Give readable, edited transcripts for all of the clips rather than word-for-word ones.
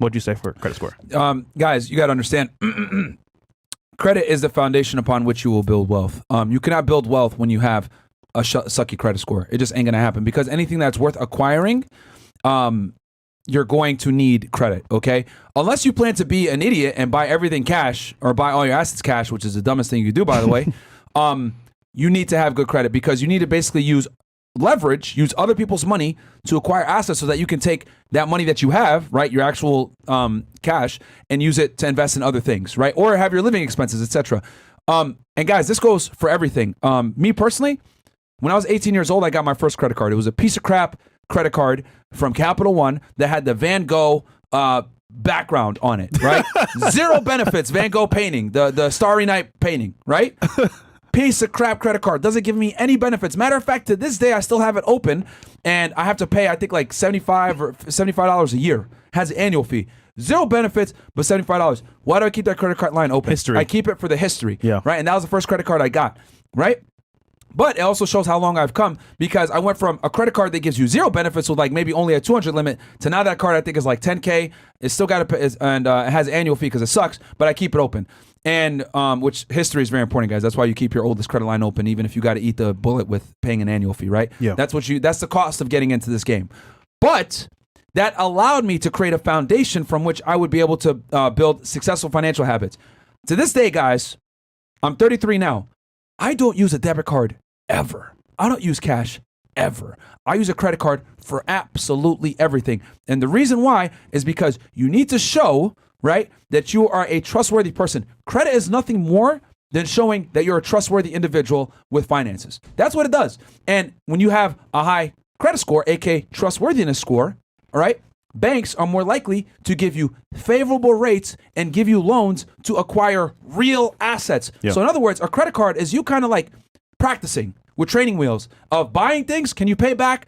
What'd you say for credit score? Guys, you got to understand. Credit is the foundation upon which you will build wealth. You cannot build wealth when you have a sucky credit score. It just ain't gonna happen, because anything that's worth acquiring, you're going to need credit, okay? Unless you plan to be an idiot and buy everything cash or buy all your assets cash, which is the dumbest thing you could do, by the way, you need to have good credit, because you need to basically use other people's money to acquire assets so that you can take that money that you have, right, your actual cash, and use it to invest in other things, right? Or have your living expenses, etc. And guys, this goes for everything. Me personally, when I was 18 years old, I got my first credit card. It was a piece of crap credit card from Capital One that had the Van Gogh background on it, right? Zero benefits, Van Gogh painting, the Starry Night painting, right? Piece of crap credit card. Doesn't give me any benefits. Matter of fact, to this day, I still have it open, and I have to pay, I think, like $75 a year. Has an annual fee. Zero benefits, but $75. Why do I keep that credit card line open? History. I keep it for the history, yeah. Right? And that was the first credit card I got, right? But it also shows how long I've come, because I went from a credit card that gives you zero benefits with like maybe only a 200 limit to now that card I think is like 10K. It's still got to pay, and it has an annual fee because it sucks, but I keep it open. And which history is very important, guys. That's why you keep your oldest credit line open, even if you got to eat the bullet with paying an annual fee, right? Yeah. That's the cost of getting into this game. But that allowed me to create a foundation from which I would be able to build successful financial habits. To this day, guys, I'm 33 now. I don't use a debit card ever. I don't use cash ever. I use a credit card for absolutely everything. And the reason why is because you need to show, right, that you are a trustworthy person. Credit is nothing more than showing that you're a trustworthy individual with finances. That's what it does. And when you have a high credit score, aka trustworthiness score, all right, banks are more likely to give you favorable rates and give you loans to acquire real assets. Yeah. So in other words, a credit card is you kind of like practicing with training wheels of buying things. Can you pay back,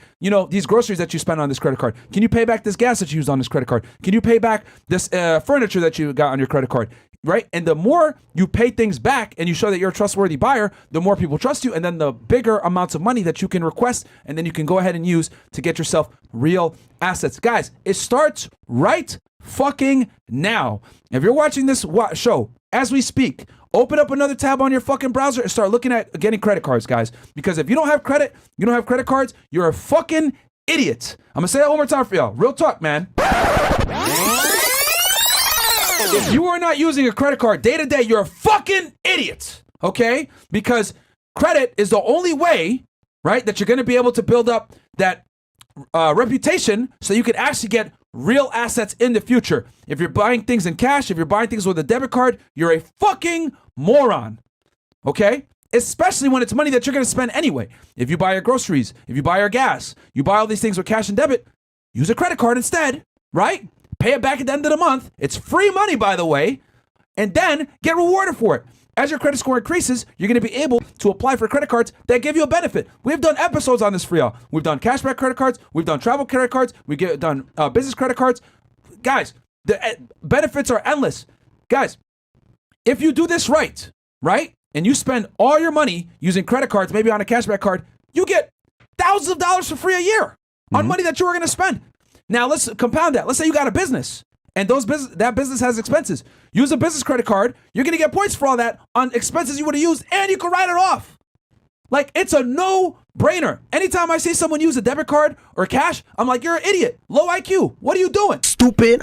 these groceries that you spend on this credit card? Can you pay back this gas that you used on this credit card? Can you pay back this furniture that you got on your credit card? Right? And the more you pay things back and you show that you're a trustworthy buyer, the more people trust you, and then the bigger amounts of money that you can request, and then you can go ahead and use to get yourself real assets. Guys, it starts right fucking now. If you're watching this show as we speak, open up another tab on your fucking browser and start looking at getting credit cards, guys. Because if you don't have credit, you don't have credit cards, you're a fucking idiot. I'm gonna say that one more time for y'all. Real talk, man. If you are not using a credit card day to day, you're a fucking idiot, okay? Because credit is the only way, right, that you're going to be able to build up that reputation so you can actually get real assets in the future. If you're buying things in cash, if you're buying things with a debit card, you're a fucking moron, okay? Especially when it's money that you're going to spend anyway. If you buy your groceries, if you buy your gas, you buy all these things with cash and debit, use a credit card instead, right? Pay it back at the end of the month. It's free money, by the way, and then get rewarded for it. As your credit score increases, you're going to be able to apply for credit cards that give you a benefit. We've done episodes on this for y'all. We've done cashback credit cards. We've done travel credit cards. We've done business credit cards. Guys, the benefits are endless. Guys, if you do this right, and you spend all your money using credit cards, maybe on a cashback card, you get thousands of dollars for free a year on money that you were going to spend. Now, let's compound that. Let's say you got a business, and that business has expenses. Use a business credit card. You're going to get points for all that on expenses you would have used, and you can write it off. Like, it's a no-brainer. Anytime I see someone use a debit card or cash, I'm like, you're an idiot. Low IQ. What are you doing? Stupid.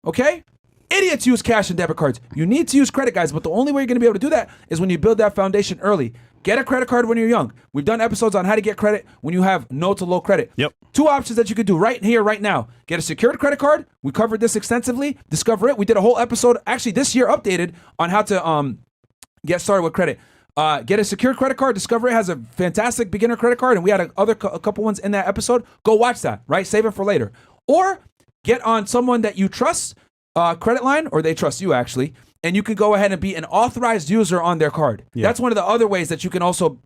Okay? Idiots use cash and debit cards. You need to use credit, guys, but the only way you're going to be able to do that is when you build that foundation early. Get a credit card when you're young. We've done episodes on how to get credit when you have no to low credit. Yep. 2 options that you could do right here, right now. Get a secured credit card. We covered this extensively. Discover it. We did a whole episode, actually this year updated, on how to get started with credit. Get a secured credit card. Discover It has a fantastic beginner credit card, and we had a couple ones in that episode. Go watch that, right? Save it for later. Or get on someone that you trust credit line, or they trust you actually, and you can go ahead and be an authorized user on their card. Yeah. That's one of the other ways that you can also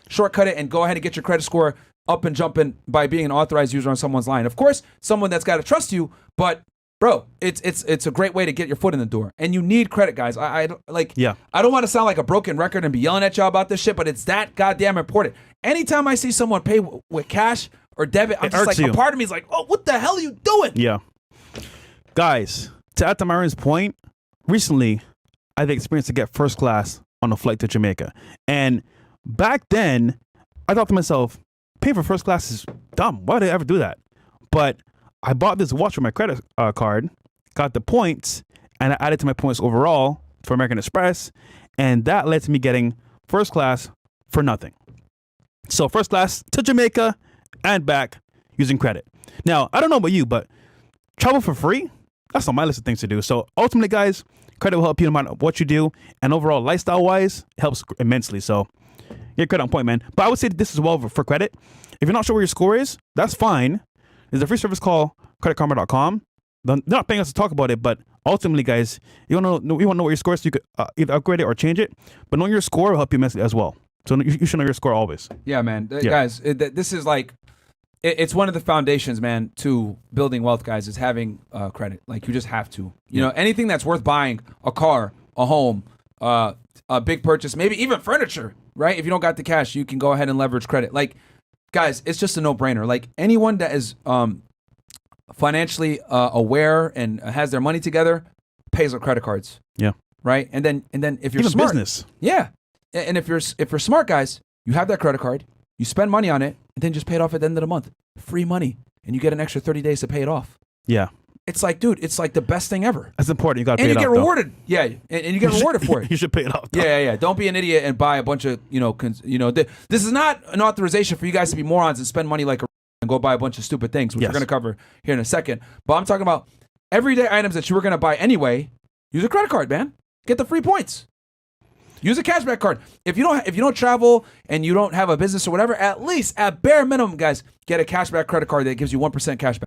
shortcut it and go ahead and get your credit score up and jumping by being an authorized user on someone's line. Of course, someone that's got to trust you, but bro, it's a great way to get your foot in the door. And you need credit, guys. I don't want to sound like a broken record and be yelling at y'all about this shit, but it's that goddamn important. Anytime I see someone pay with cash or debit, I'm just like, a part of me is like, oh, what the hell are you doing? Yeah. Guys, to add to Myron's point, recently I had the experience to get first class on a flight to Jamaica. And back then, I thought to myself, paying for first class is dumb. Why would I ever do that? But I bought this watch with my credit card, got the points, and I added to my points overall for American Express. And that led to me getting first class for nothing. So first class to Jamaica and back using credit. Now, I don't know about you, but travel for free, that's on my list of things to do. So ultimately, guys, credit will help you no matter what you do. And overall, lifestyle-wise, it helps immensely. So get credit on point, man. But I would say this as well for credit. If you're not sure where your score is, that's fine. There's a free service called creditkarma.com. They're not paying us to talk about it, but ultimately, guys, you want to know where your score is so you could either upgrade it or change it. But knowing your score will help you immensely as well. So you should know your score always. Yeah, man. Guys, this is like, it's one of the foundations, man, to building wealth, guys, is having credit. Like, you just have to. You know, anything that's worth buying, a car, a home, a big purchase, maybe even furniture, right? If you don't got the cash, you can go ahead and leverage credit. Like, guys, it's just a no-brainer. Like, anyone that is financially aware and has their money together pays with credit cards. Yeah. Right? And then if you're even smart, business. Yeah. And if you're smart, guys, you have that credit card, you spend money on it, and then just pay it off at the end of the month. Free money. And you get an extra 30 days to pay it off. Yeah. It's like, dude, it's like the best thing ever. That's important. You got to pay it off. And you get rewarded. Yeah. And you get rewarded for it. You should pay it off. Yeah. Don't be an idiot and buy a bunch of, this is not an authorization for you guys to be morons and spend money like a and go buy a bunch of stupid things, which we're going to cover here in a second. But I'm talking about everyday items that you were going to buy anyway. Use a credit card, man. Get the free points. Use a cashback card. If you don't travel and you don't have a business or whatever, at least at bare minimum, guys, get a cashback credit card that gives you 1% cashback.